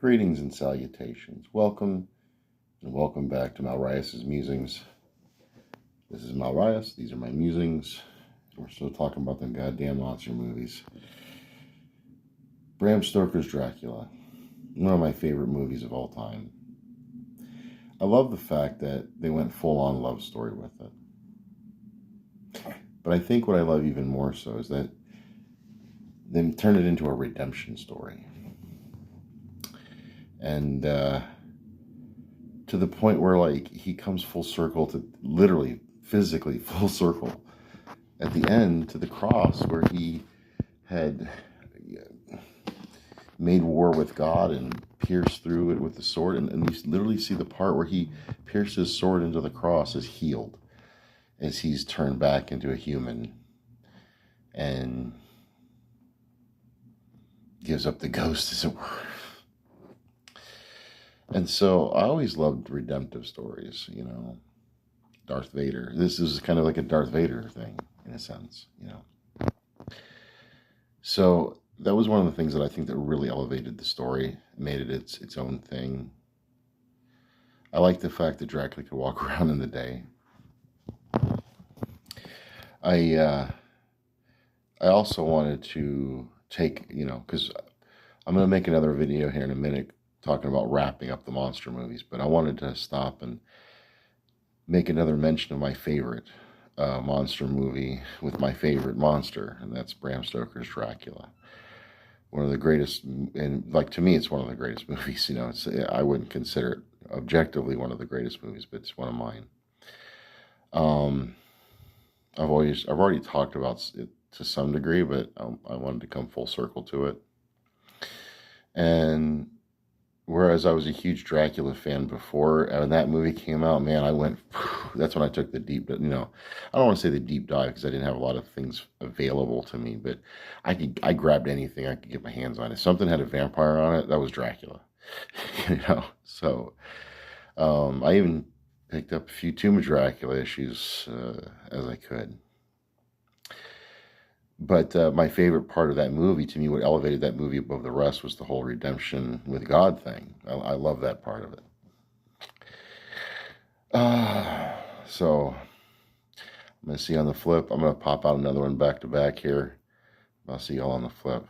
Greetings and salutations. Welcome and welcome back to Malrias' Musings. This is Malrias. These are my musings. We're still talking about them goddamn monster movies. Bram Stoker's Dracula. One of my favorite movies of all time. I love the fact that they went full-on love story with it. But I think what I love even more so is that they turned it into a redemption story. And to the point where, like, he comes full circle to, literally, physically full circle at the end to the cross where he had made war with God and pierced through it with the sword. And you literally see the part where he pierced his sword into the cross as healed, as he's turned back into a human and gives up the ghost, as it were. And so I always loved redemptive stories, you know. Darth Vader. This is kind of like a Darth Vader thing, in a sense, you know. So that was one of the things that I think that really elevated the story, made it its own thing. I like the fact that Dracula could walk around in the day. I also wanted to take, you know, because I'm going to make another video here in a minute talking about wrapping up the monster movies, but I wanted to stop and make another mention of my favorite monster movie with my favorite monster, and that's Bram Stoker's Dracula. One of the greatest, and like, to me, it's one of the greatest movies. You know, I wouldn't consider it objectively one of the greatest movies, but it's one of mine. I've already talked about it to some degree, but I wanted to come full circle to it. And whereas I was a huge Dracula fan before, when that movie came out, man, I went, that's when I took the deep, you know, I don't want to say the deep dive because I didn't have a lot of things available to me, but I grabbed anything I could get my hands on. If something had a vampire on it, that was Dracula, you know. So I even picked up a few Tomb of Dracula issues as I could. But my favorite part of that movie, to me, what elevated that movie above the rest was the whole redemption with God thing. I love that part of it. So I'm going to see you on the flip. I'm going to pop out another one back to back here. I'll see y'all on the flip.